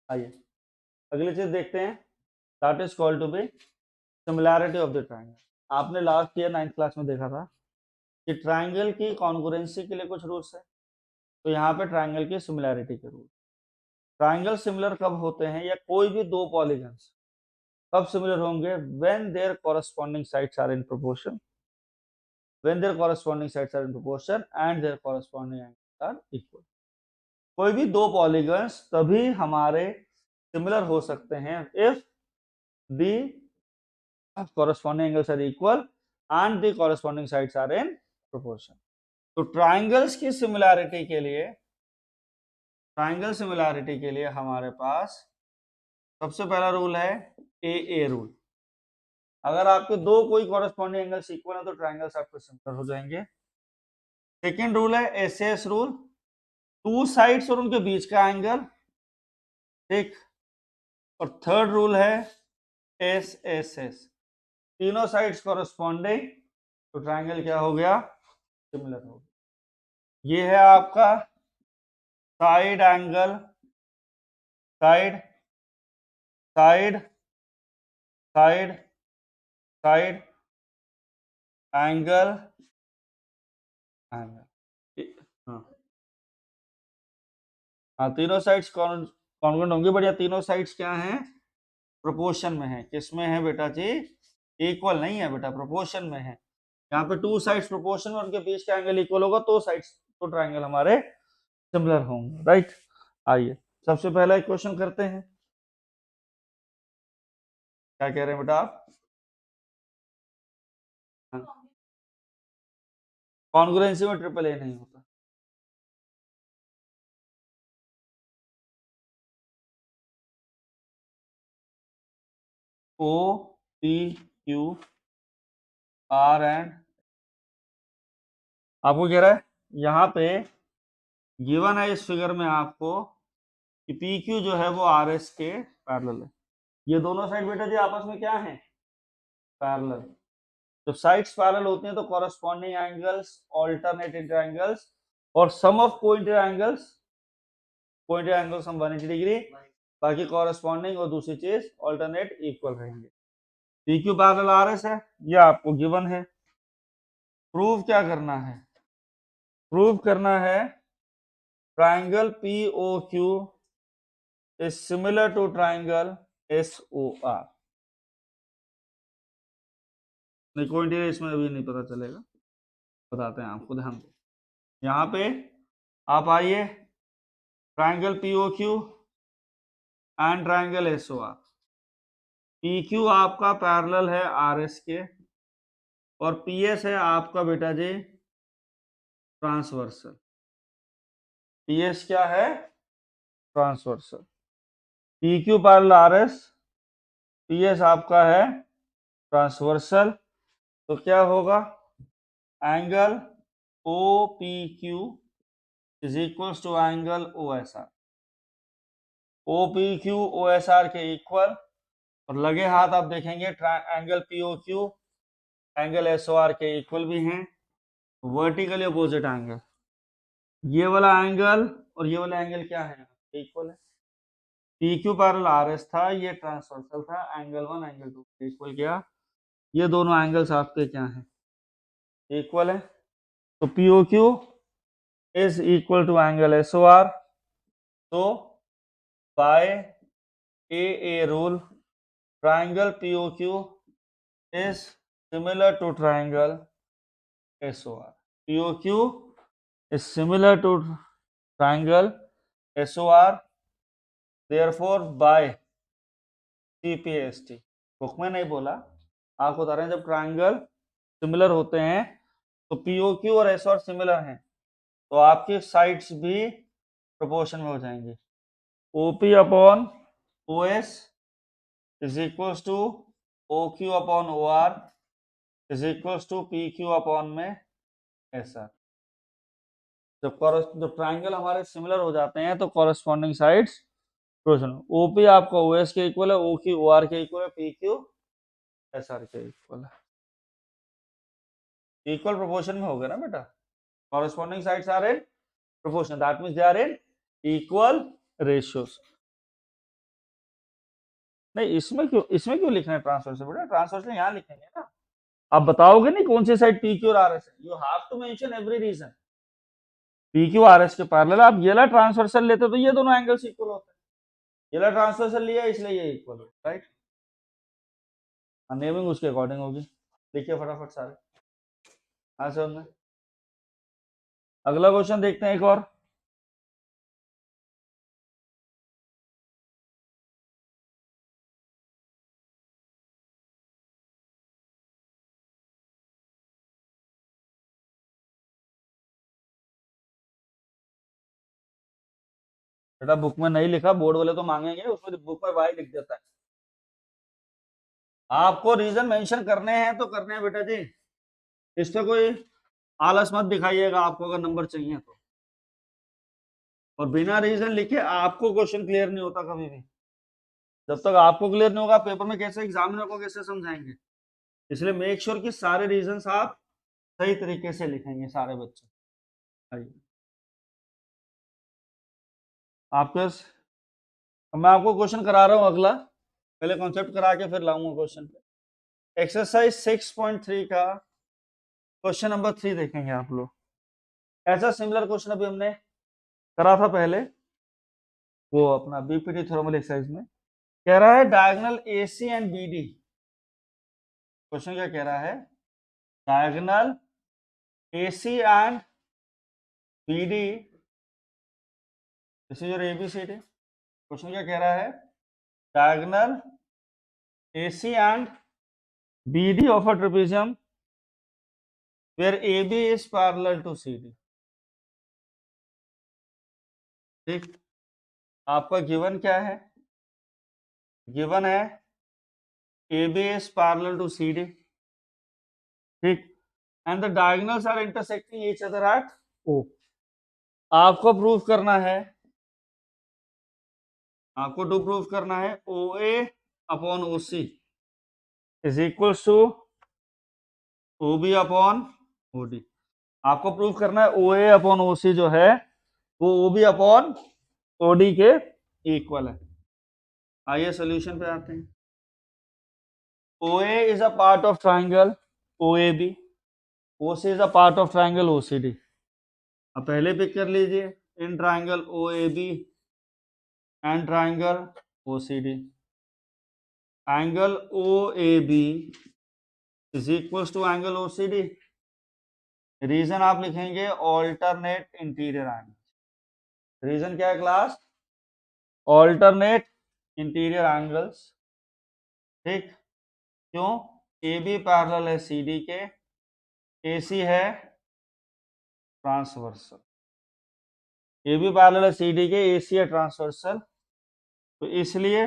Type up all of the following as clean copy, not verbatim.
आइए अगली चीज देखते हैं, that is called to be similarity of the triangle. आपने लास्ट ईयर 9th क्लास में देखा था कि ट्राइंगल की कॉन्ग्रुएंसी के लिए कुछ रूल्स है, तो यहाँ पे ट्राइंगल की सिमिलैरिटी के रूल। ट्राइंगल सिमिलर कब होते हैं, या कोई भी दो पॉलीगन्स कब सिमिलर होंगे, when their corresponding sides are in proportion, when their corresponding sides are in proportion and their corresponding angles are equal। कोई भी दो पॉलीगन्स तभी हमारे सिमिलर हो सकते हैं if the corresponding angles are equal and the corresponding sides are in proportion। तो triangles की सिमिलैरिटी के लिए, ट्राइंगल सिमिलैरिटी के लिए हमारे पास सबसे पहला रूल है ए रूल। अगर आपके दो कोई कॉरेस्पॉन्डिंग एंगल्स इक्वल है तो ट्राइंगल्स आपके सिमिलर हो जाएंगे। सेकेंड रूल है एस रूल, टू साइड्स और उनके बीच का एंगल, ठीक। और थर्ड रूल है एस तीनों साइड्स कॉरेस्पॉन्डिंग, तो ट्राइंगल क्या हो गया, सिमिलर हो गया। ये है आपका side angle, side side side side angle angle, हाँ तीनों साइड्स कॉन्ग्रुएंट होंगे, बढ़िया। तीनों साइड्स क्या हैं, प्रोपोर्शन में है। किस में है बेटा जी, इक्वल नहीं है बेटा, प्रोपोर्शन में है। यहाँ पे टू साइड्स प्रोपोर्शन में, उनके बीच का एंगल इक्वल होगा तो साइड्स, तो ट्राइंगल हमारे सिमिलर होंगे, राइट। आइए सबसे पहला एक क्वेश्चन करते हैं। क्या कह रहे हैं बेटा आप, कॉन्ग्रुएंसी में ट्रिपल ए नहीं होता। O P Q R and, आपको कह रहा है यहाँ पे गिवन है इस फिगर में आपको कि पी क्यू जो है वो आर एस के पैरेलल है। ये दोनों साइड बेटा जी आपस में क्या है, पैरेलल। जब साइड्स पैरेलल होती हैं तो कॉरेस्पॉन्डिंग एंगल्स ऑल्टरनेट इंटरएंगल्स, और सम ऑफ कोइंटर एंगल्स, कोइंटर एंगल्स हम 180 डिग्री, बाकी कॉरेस्पॉन्डिंग और दूसरी चीज ऑल्टरनेट इक्वल रहेंगे। P Q parallel R S है, ये आपको गिवन है। प्रूव क्या करना है, प्रूव करना है triangle P O Q is similar to triangle S O R. नहीं कोइंटर इसमें अभी नहीं पता चलेगा, बताते हैं आपको, ध्यान दो। यहाँ पे आप आइए, triangle P O Q and triangle S O R. P Q आपका पैरेलल है आर एस के, और पी एस है आपका बेटा जी ट्रांसवर्सल। पी एस क्या है, transversal. P Q parallel R S, P S आपका है ट्रांसवर्सल। तो क्या होगा, angle O P Q is equals to angle O S R. O P Q O S R के इक्वल, और लगे हाथ आप देखेंगे angle P O Q angle S O R के इक्वल भी हैं, वर्टिकली अपोजिट एंगल। ये वाला एंगल और ये वाला एंगल क्या है, इक्वल है। P Q parallel R S था, ये ट्रांसवर्सल था, एंगल 1 एंगल 2 इक्वल किया। ये दोनों एंगल्स आपके क्या हैं, इक्वल है। तो P O Q is equal to angle S O R. तो by A rule triangle P O Q is similar to triangle S O R. P O Q is similar to triangle S O R, therefore by CPST। Book में नहीं बोला, आपको बता रहे हैं जब triangle similar होते हैं तो POQ और SR सिमिलर हैं तो आपकी साइड्स भी प्रोपोर्शन में हो जाएंगी। OP upon OS is equals to OQ upon OR is equals to PQ upon में SR। जब ट्राइंगल हमारे सिमिलर हो जाते हैं तो कॉरेस्पॉन्डिंग साइड्स प्रोपोर्शन, OP आपका OS के इक्वल है, OQ OR के इक्वल है, PQ SR के इक्वल है। इक्वल प्रोपोर्शन में हो गया ना बेटा, corresponding sides are in proportion, that means they are in equal ratios। नहीं, इसमें क्यों लिखना है ट्रांसवर्सल? बेटा ट्रांसवर्सल यहाँ लिखेंगे ना। आप बताओगे नहीं कौन सी साइड पी क्यू और आर एस है, you have to mention every reason. P Q R S के पैरेलल आप ये ला ट्रांसवर्सल लेते तो ये दोनों एंगल्स इक्वल होते हैं, ये ला ट्रांसवर्सल लिया इसलिए ये इक्वल हो, राइट। नेमिंग उसके अकॉर्डिंग होगी। देखिए फटाफट सारे आंसर में। अगला क्वेश्चन देखते हैं एक और। बेटा बुक में नहीं लिखा, बोर्ड वाले तो मांगेंगे, उसमें बुक में वाई लिख देता है। आपको रीजन मेंशन करने हैं तो करने हैं बेटा जी, इस पे कोई आलस मत दिखाइएगा आपको अगर नंबर चाहिए तो। और बिना रीजन लिखे आपको क्वेश्चन क्लियर नहीं होता कभी भी। जब तक आपको क्लियर नहीं होगा पेपर में कैसे एग्जामिनर को कैसे समझाएंगे। इसलिए मेक श्योर कि सारे रीजंस आप सही तरीके से लिखेंगे सारे बच्चे। आइए आपके मैं आपको क्वेश्चन करा रहा हूं अगला, पहले कॉन्सेप्ट करा के फिर लाऊंगा क्वेश्चन पे। एक्सरसाइज 6.3 का क्वेश्चन नंबर 3 देखेंगे आप लोग। ऐसा सिमिलर क्वेश्चन अभी हमने करा था पहले, वो अपना बीपीटी थर्मल एक्सरसाइज में। कह रहा है diagonal AC and BD. Question क्या कह रहा है? Diagonal AC and BD, this is your ABCD. Question क्या कह रहा है? Diagonal AC and BD of a trapezium where AB is parallel to CD। ठीक, आपका गिवन क्या है? गिवन है AB is parallel to CD, ठीक, and the diagonals are intersecting each other at O। आपको प्रूव करना है, आपको टू प्रूव करना है OA upon OC is equal to OB upon OD। आपको प्रूव करना है OA अपॉन OC जो है वो OB अपॉन OD के इक्वल है। आइए सोल्यूशन पे आते हैं। OA is a part of triangle OAB, OC is a part of triangle OCD। अब पहले पिक कर लीजिए in triangle OAB and triangle OCD। Angle OAB is equal to angle OCD। Reason आप लिखेंगे ऑल्टरनेट इंटीरियर एंगल। रीजन क्या है class? Alternate interior angles. ठीक, क्यों? AB पैरेलल है CD के, AC है ट्रांसवर्सल। AB पैरेलल है CD के, AC है ट्रांसवर्सल, तो इसलिए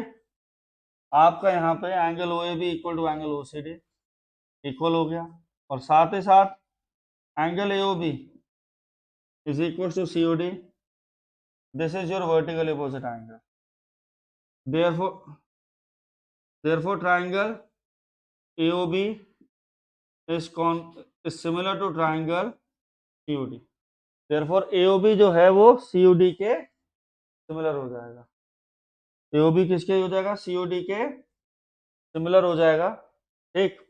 आपका यहाँ पे angle OAB equal to angle OCD equal हो गया। और साथ ही साथ angle AOB is equal to COD। This is your vertical opposite angle. therefore triangle AOB is similar to triangle COD। therefore AOB जो है वो COD के सिमिलर हो जाएगा। AOB किसके हो जाएगा? COD के सिमिलर हो जाएगा। ठीक,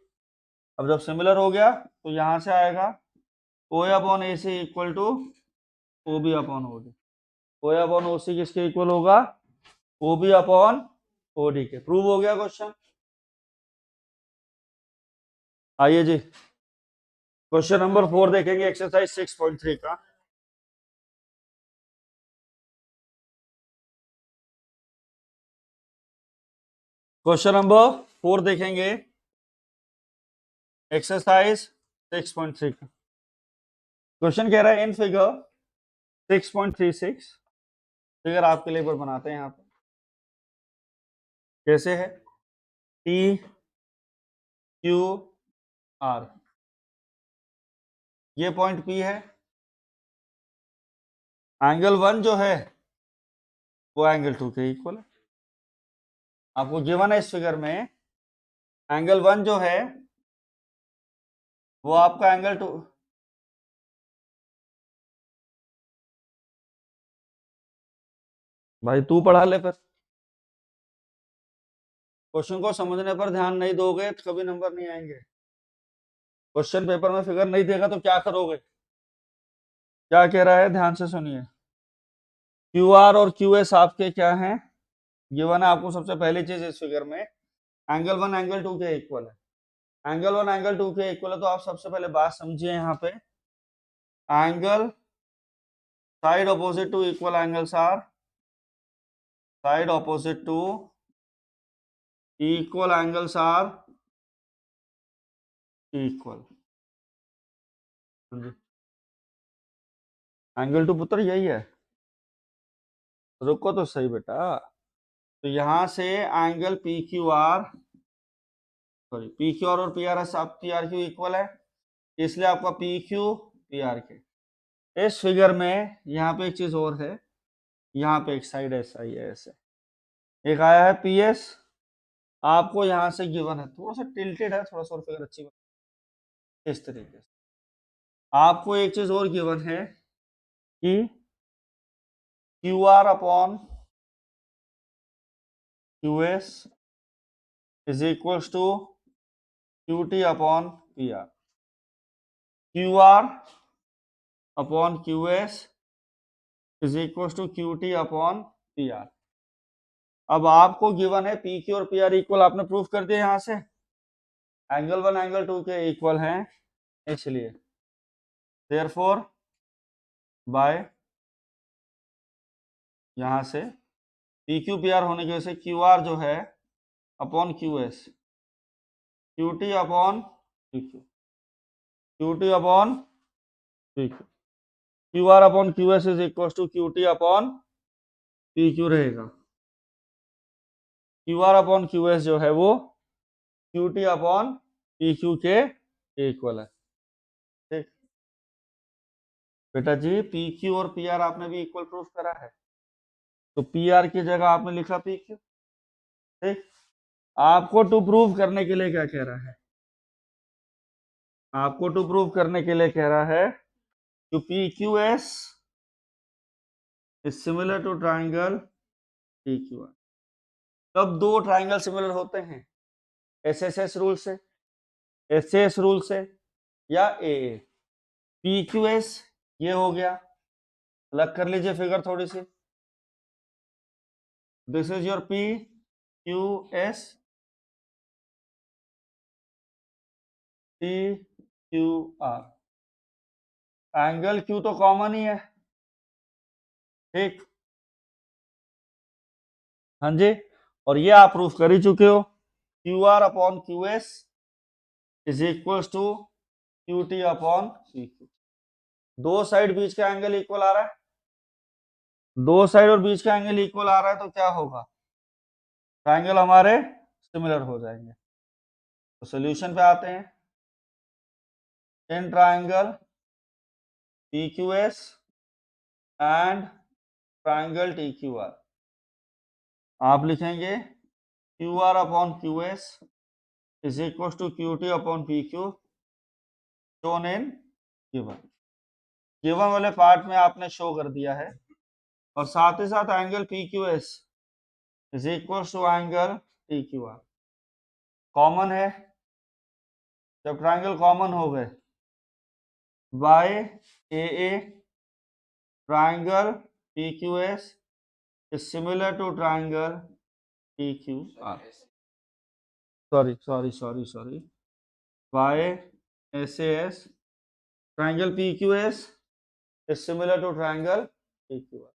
अब जब सिमिलर हो गया तो यहां से आएगा OA upon AC equal to OB upon OD। OA upon OC किसके इक्वल होगा? OB अपॉन OD के। प्रूव हो गया क्वेश्चन। आइए जी क्वेश्चन नंबर 4 देखेंगे एक्सरसाइज 6.3 का। क्वेश्चन नंबर 4 देखेंगे एक्सरसाइज 6.3 का। क्वेश्चन कह रहा है इन फिगर 6.36, फिगर आपके लिए पर बनाते हैं यहाँ पे। कैसे है? T Q R, ये पॉइंट P है। एंगल 1 जो है वो एंगल 2 के इक्वल है। आपको गिवन है इस फिगर में एंगल 1 जो है वो आपका एंगल 2। भाई तू पढ़ा ले फिर, क्वेश्चन को समझने पर ध्यान नहीं दोगे तो कभी नंबर नहीं आएंगे। क्वेश्चन पेपर में फिगर नहीं देगा तो क्या करोगे? क्या कह रहा है, ध्यान से सुनिए। क्यू आर और क्यू एस आपके क्या हैं, गिवन है आपको। सबसे पहली चीज इस फिगर में एंगल 1 एंगल 2 के इक्वल है। एंगल 1 एंगल 2 के इक्वल है तो आप सबसे पहले बात समझिए यहाँ पे, angle side opposite to equal angles are side opposite to equal angles are equal. Angle to पुत्र यही है, रुको तो सही बेटा। तो यहां से angle P Q R, sorry P Q are और पी आर एस आप पी आर क्यू इक्वल है, इसलिए आपका पी क्यू पी आर के। इस फिगर में यहाँ पे एक चीज और है, यहाँ पे एक साइड ऐसा ही है, ऐसे एक आया है पी एस, आपको यहाँ से गिवन है, थोड़ा सा टिल्टेड है, थोड़ा सा और फिगर अच्छी इस तरीके से। आपको एक चीज और गिवन है कि Q R upon Q S is equals to Q T upon P R. Q R upon Q S is equals to Q T upon P R. अब आपको गिवन है पी क्यू और पी आर इक्वल, आपने proof कर दिया यहाँ से angle 1 angle 2 के इक्वल हैं, इसलिए देयरफॉर बाय यहाँ से पी क्यू पी आर होने की वजह से क्यू आर जो है upon Q S, Q T upon P Q, Q T upon P Q, Q R upon Q S is equal to Q T upon P Q रहेगा। Q R upon Q S जो है वो Q T upon P Q के equal है। ठीक बेटा जी, P Q और पी आर आपने भी इक्वल प्रूफ करा है, तो पी आर की जगह आपने लिखा पी क्यू। ठीक, आपको टू प्रूव करने के लिए क्या कह रहा है, आपको टू प्रूव करने के लिए कह रहा है कि P Q S is similar to triangle P Q R. कब दो ट्राइंगल सिमिलर होते हैं, एस एस एस रूल से, एस एस रूल से, या A A. P Q S ये हो गया, अलग कर लीजिए फिगर थोड़ी सी, this is your P Q S, P Q R, angle Q तो कॉमन ही है। ठीक, हाँ जी, और ये आप प्रूफ कर ही चुके हो, Q R upon Q S is equal to Q T upon P Q. दो साइड बीच का एंगल इक्वल आ रहा है, दो साइड और बीच का एंगल इक्वल आ रहा है तो क्या होगा, ट्राइंगल हमारे सिमिलर हो जाएंगे। तो सॉल्यूशन पे आते हैं, in triangle P Q S and triangle T Q R आप लिखेंगे Q R upon Q S is equal to Q T upon P Q shown in given. Given वाले पार्ट में आपने शो कर दिया है, और साथ ही साथ angle P Q S is equal to angle T Q R common है। जब ट्राइंगल कॉमन हो गए, by A A triangle P Q S is similar to triangle P Q R, sorry by S A S triangle P Q S is similar to triangle P Q R.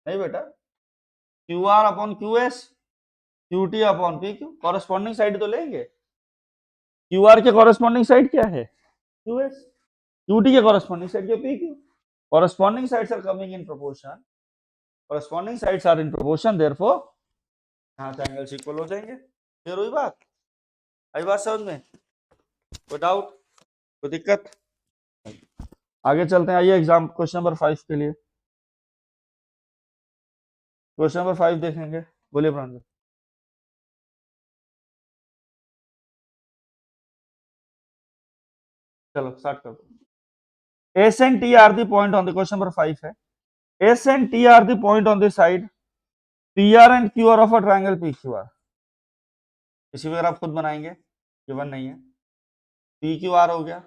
नहीं बेटा, Q R upon Q S Q T upon P Q, corresponding side तो लेंगे। Q are के corresponding side क्या है, Q S, Q T के corresponding side क्या P Q. Corresponding sides are coming in proportion, corresponding sides are in proportion, therefore यहाँ triangles equal हो जाएंगे। क्लियर हुई बात, आई बात समझ में, कोई डाउट, कोई दिक्कत? आगे चलते हैं, आइए एग्जाम क्वेश्चन नंबर 5 के लिए, क्वेश्चन नंबर 5 देखेंगे। बोलिए प्रांजल। चलो स्टार्ट कर दो। S and T are the point on the question number 5 है, S and T are the point on the side P R and Q are of a triangle P Q are. इसी वगैरह आप खुद बनाएंगे, given नहीं है। P Q are हो गया।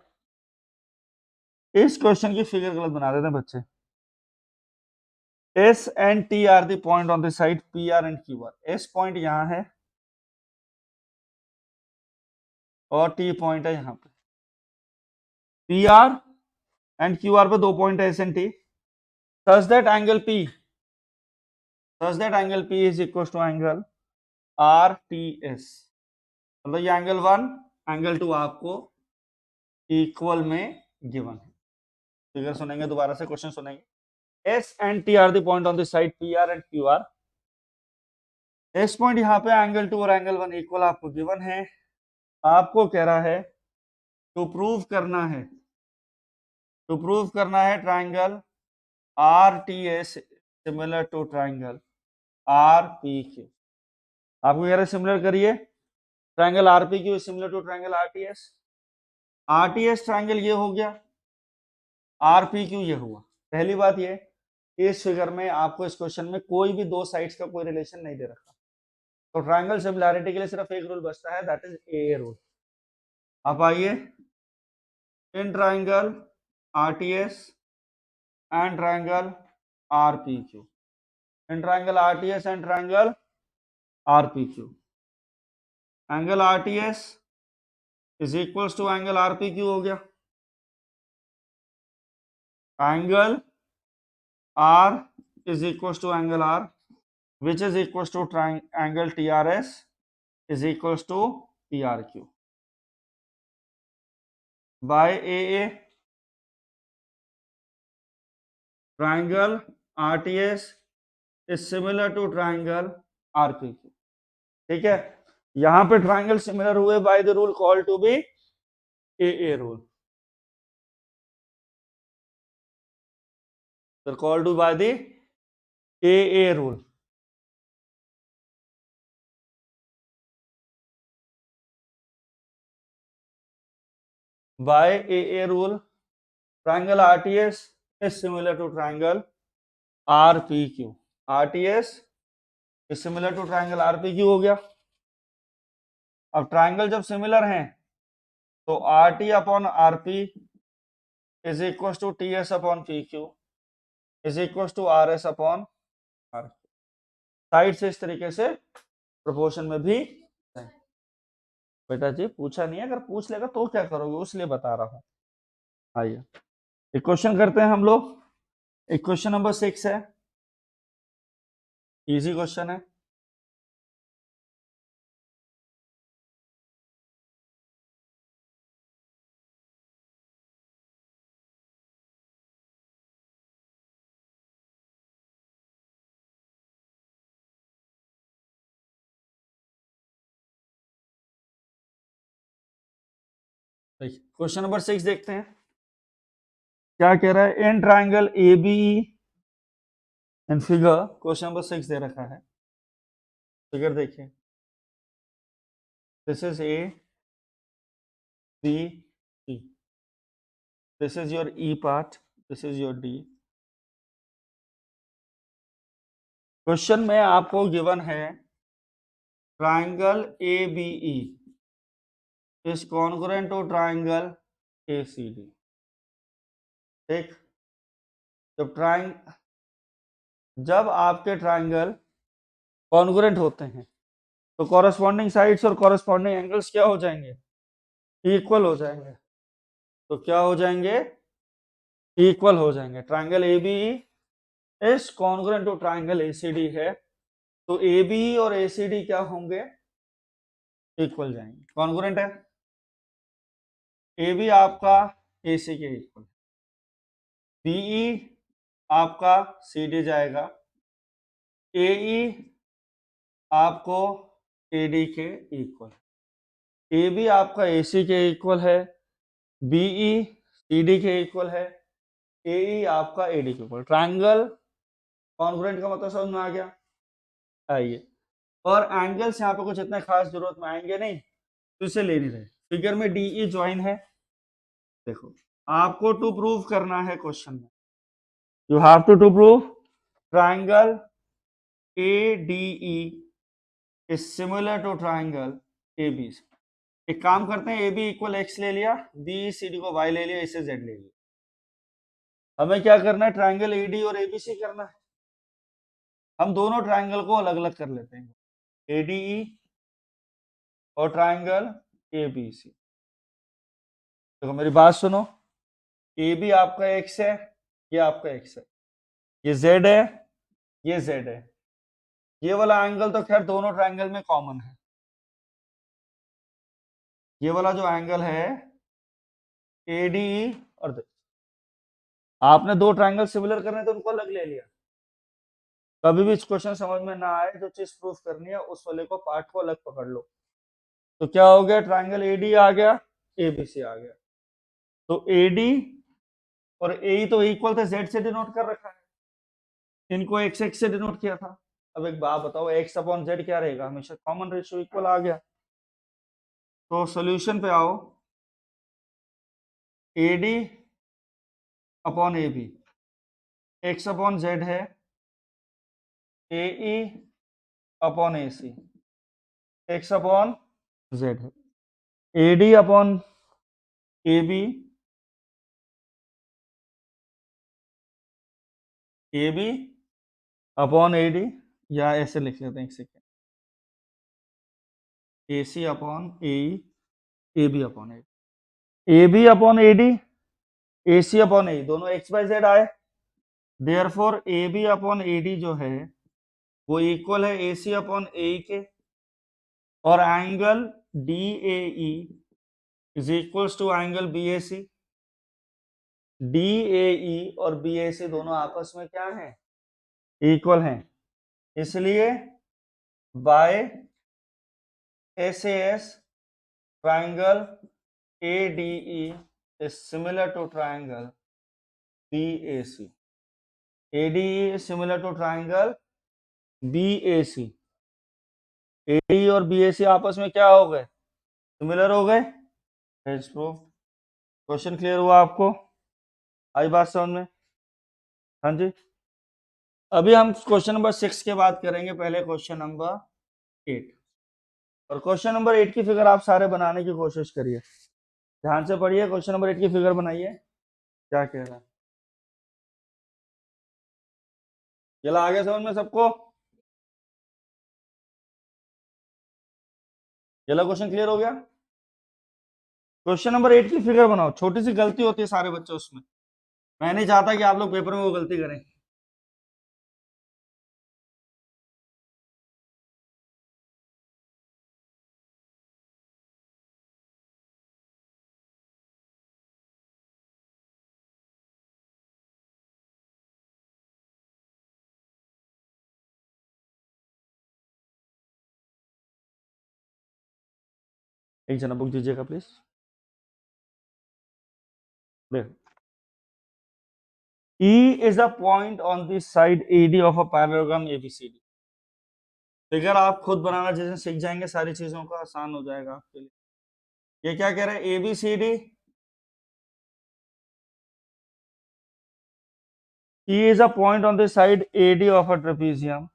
इस क्वेश्चन की फिगर गलत बना देते हैं बच्चे। S and T are the point on the side P R and Q R. S point यहां है और टी पॉइंट है यहां पे। P R and Q R पे 2 पॉइंट है, S and T. Such that angle P is equal to angle R T S. मतलब ये एंगल 1 एंगल 2 आपको इक्वल में गिवन है। फिगर सुनेंगे, दोबारा से क्वेश्चन सुनेंगे। S and T are the point on the side P R and Q R. S point यहाँ पे एंगल 2 और एंगल 1 इक्वल आपको गिवन है। आपको कह रहा है टू प्रूव करना है triangle R T S similar to triangle R P Q. आपको कह रहे सिमिलर करिए, triangle R P Q similar to triangle R T S. R T S triangle ये हो गया, आर पी क्यू ये हुआ। पहली बात ये, इस फिगर में आपको इस क्वेश्चन में कोई भी दो साइड्स का कोई रिलेशन नहीं दे रखा, तो ट्राइंगल सिमिलैरिटी के लिए सिर्फ एक रूल बचता है, दैट इज ए रूल। आप आइए, in triangle R T S and triangle R P Q, in triangle R T S and triangle R P Q, angle R T S is equals to angle R P Q हो गया। Angle R is equals to angle R which is equals to angle TRS is equals to TRQ by AA। triangle RTS is similar to triangle RPQ। ठीक है, यहां पे triangle similar हुए by the rule call to be AA rule. Call to by the AA rule. by AA rule triangle RTS is similar to triangle RPQ। RTS is similar to triangle RPQ हो गया। अब triangle जब similar हैं तो R T upon R P is equal to T S upon P Q is equal to R S upon R. Side से इस तरीके से प्रोपोर्शन में भी। बेटा जी पूछा नहीं है, अगर पूछ लेगा तो क्या करोगे, उसलिए बता रहा हूं। आइए एक क्वेश्चन करते हैं हम लोग। एक क्वेश्चन नंबर 6 है, इजी क्वेश्चन है। क्वेश्चन नंबर 6 देखते हैं क्या कह रहा है। In triangle A B in figure, question number 6 दे रखा है। फिगर देखिए, this is A B C, this is your E part, this is your D. Question में आपको गिवन है triangle A B E is congruent to triangle A C D. ठीक, जब आपके ट्राइंगल कॉन्ग्रुएंट होते हैं तो कॉरेस्पॉन्डिंग साइड्स और कॉरेस्पॉन्डिंग एंगल्स क्या हो जाएंगे, इक्वल हो जाएंगे। तो क्या हो जाएंगे, इक्वल हो जाएंगे। Triangle A B is congruent to triangle A C D है, तो ए बी और ए सी डी क्या होंगे, इक्वल जाएंगे, कॉन्ग्रुएंट है। ए बी आपका ए सी के इक्वल, बीई आपका सी डी जाएगा, ए ई आपको ए डी के इक्वल, ए बी आपका ए सी के इक्वल है, बीई सी डी के इक्वल है, ए ई आपका ए डी के इक्वल। ट्राइंगल कॉन्ग्रुएंट का मतलब समझ में आ गया। आइए, और एंगल्स यहाँ पे कुछ इतने खास जरूरत में आएंगे नहीं, तो इसे ले नहीं रहे। फिगर में डी ई ज्वाइन है, देखो आपको टू प्रूव करना है क्वेश्चन में, you have to prove triangle ADE is similar to triangle ABC। एक काम करते हैं, AB इक्वल x ले लिया, BCD को y ले लिया, इसे z ले लिया। हमें क्या करना है, ट्राइंगल AD और ABC करना है। हम दोनों ट्राइंगल को अलग अलग कर लेते हैं, ADE और ट्राइंगल ABC। देखो मेरी बात सुनो, AB आपका x है, ये आपका x है, ये z है, ये z है। ये वाला एंगल तो खैर दोनों ट्राइंगल में कॉमन है। ये वाला जो एंगल है ADE और आपने दो ट्राइंगल सिमिलर करने तो उनको अलग ले लिया। कभी भी इस क्वेश्चन समझ में ना आए, जो चीज प्रूफ करनी है उस वाले को पार्ट को अलग पकड़ लो। तो क्या हो गया, ट्राइंगल AD आ गया, ABC आ गया। तो AD और AE तो इक्वल थे, Z से डिनोट कर रखा है, इनको x से डिनोट किया था। अब एक बात बताओ, x अपॉन z क्या रहेगा, हमेशा कॉमन रेशियो इक्वल आ गया। तो सॉल्यूशन पे आओ, AD upon AB, x upon z है, AE upon AC, x upon z है, AD upon AB, AB upon AD, या ऐसे लिख लेते हैं एक second, AC upon AE, AB upon AD, AB upon AD, AC upon AE, दोनों x bye z आए। देयरफॉर AB अपॉन AD जो है वो इक्वल है AC अपॉन AE के, और angle DAE is equals to angle BAC। DAE और BAC दोनों आपस में क्या है, इक्वल हैं, इसलिए by SAS triangle ADE is similar to triangle BAC. ADE is similar to triangle BAC. ADE और BAC आपस में क्या हो गए, सिमिलर हो गए। क्वेश्चन क्लियर हुआ आपको, आई बात समझ में? हाँ जी। अभी हम क्वेश्चन नंबर 6 के बाद करेंगे, पहले क्वेश्चन नंबर 8। और क्वेश्चन नंबर 8 की फिगर आप सारे बनाने की कोशिश करिए, ध्यान से पढ़िए, क्वेश्चन नंबर 8 की फिगर बनाइए, क्या कह रहा है। चला आगे समझ में सबको, चला क्वेश्चन क्लियर हो गया। क्वेश्चन नंबर 8 की फिगर बनाओ, छोटी सी गलती होती है सारे बच्चे उसमें, मैं नहीं चाहता कि आप लोग पेपर में वो गलती करें। एक जना बुक दीजिएगा प्लीज। देखो, E is a point on the side AD of a parallelogram ABCD। Figure आप खुद बनाना जैसे सीख जाएंगे, सारी चीजों का आसान हो जाएगा आपके लिए। ये क्या कह रहा है, ABCD, E is a point on the side AD of a trapezium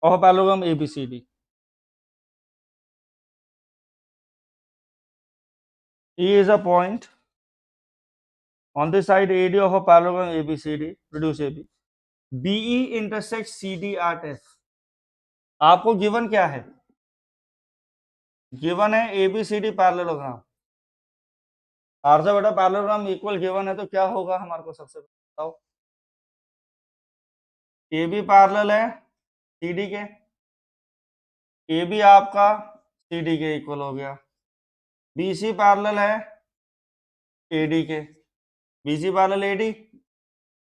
of a parallelogram ABCD। E is a point on the side AD of a parallelogram ABCD, produce AB। BE intersects CD at F। आपको given क्या है, given है ABCD parallelogram. Are से बेटा parallelogram equal given है तो क्या होगा हमारे को सबसे बताओ। AB पैरेलल है CD के, AB आपका CD के इक्वल हो गया। BC पैरेलल है AD के, BC पैरेलल AD,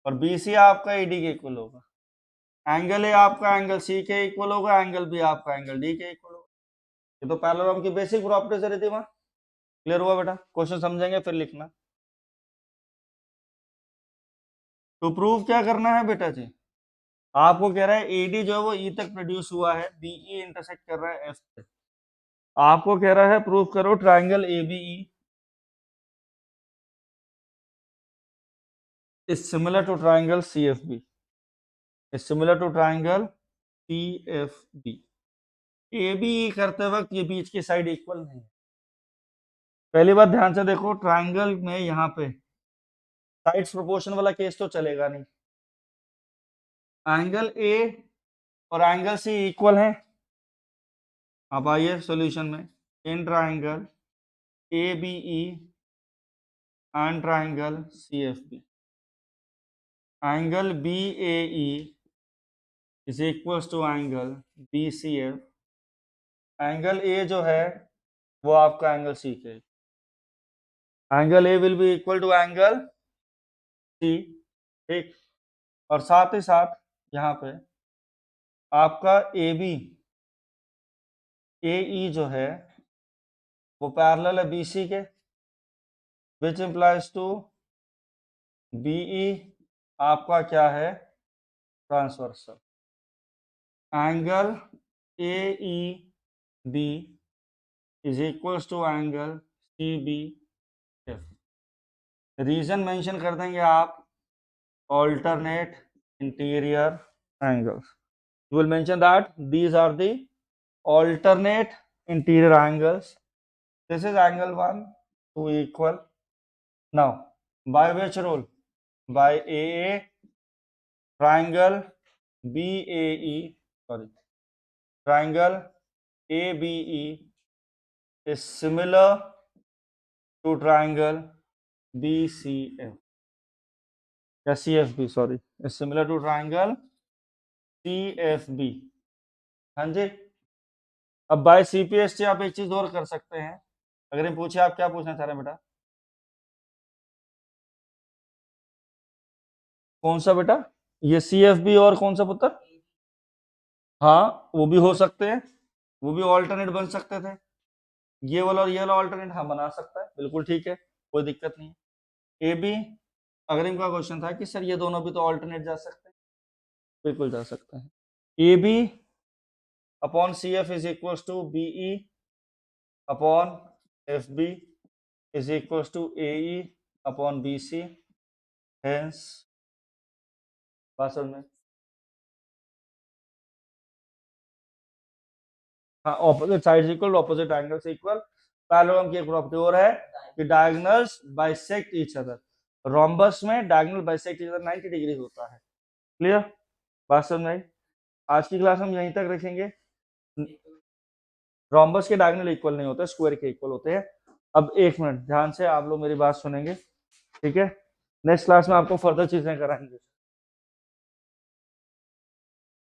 और BC आपका AD के इक्वल होगा। एंगल ए आपका एंगल C के इक्वल होगा, एंगल B आपका एंगल D के इक्वल होगा। ये तो पैरेललोग्राम की बेसिक प्रॉपर्टीज है रिद्धिमा। क्लियर हुआ बेटा, क्वेश्चन समझेंगे फिर लिखना। तो प्रूव क्या करना है बेटा जी, आपको कह रहा है AD जो है वो E तक प्रोड्यूस हुआ है, BE इंटरसेक्ट कर रहा है F से। आपको कह रहा है प्रूव करो triangle ABE is similar to triangle CFB. Is similar to triangle CFB. AB करते वक्त ये बीच की साइड इक्वल नहीं है। पहली बात ध्यान से देखो, ट्राइंगल में यहाँ पे साइड्स प्रोपोर्शन वाला केस तो चलेगा नहीं। एंगल ए और एंगल सी इक्वल है। अब आइए सॉल्यूशन में, in triangle A B E and triangle C F B, angle B A E is equals to angle B C F. Angle A जो है वो आपका एंगल सी के, angle A will be equal to angle C, ठीक। और साथ ही साथ यहाँ पे आपका ए बी ए ई जो है वो पैरेलल है बी सी के, which implies to B E आपका क्या है, transversal. Angle A E B is equals to angle C B F. Reason mention कर देंगे आप, alternate interior angles. You will mention that these are the alternate interior angles. This is angle 1, 2 equal. Now, by which rule? By AA, triangle BAE, sorry, triangle ABE is similar to triangle BCF. या CFB, sorry, is similar to triangle CFB। हाँ जी। अब bye CPST आप एक चीज और कर सकते हैं। अगर हम पूछे आप क्या पूछना चाह रहे हैं बेटा? कौन सा बेटा? ये CFB और कौन सा पुत्र? हाँ, वो भी हो सकते हैं, वो भी ऑल्टरनेट बन सकते थे। ये वाला और ये वाला ऑल्टरनेट हम बना सकता है, बिल्कुल ठीक है, कोई दिक्कत नहीं है। ए बी, अगर इनका क्वेश्चन था कि सर ये दोनों भी तो ऑल्टरनेट जा सकते हैं, बिल्कुल जा सकते हैं। A B upon C F is equal to B E upon F B is equal to A E upon B C. Hence बात समझ में? हाँ, opposite sides equal, opposite angles equal. Parallelogram की एक प्रॉपर्टी और है कि diagonals bisect each other. Rhombus में diagonal bisect each other 90 degree होता है। क्लियर? बात समझ में? आज की क्लास हम यहीं तक रखेंगे। रोम्बस के डायगोनल इक्वल नहीं होते, स्क्वायर के इक्वल होते हैं। अब एक मिनट ध्यान से आप लोग मेरी बात सुनेंगे, ठीक है? नेक्स्ट क्लास में आपको फर्दर चीजें कराएंगे।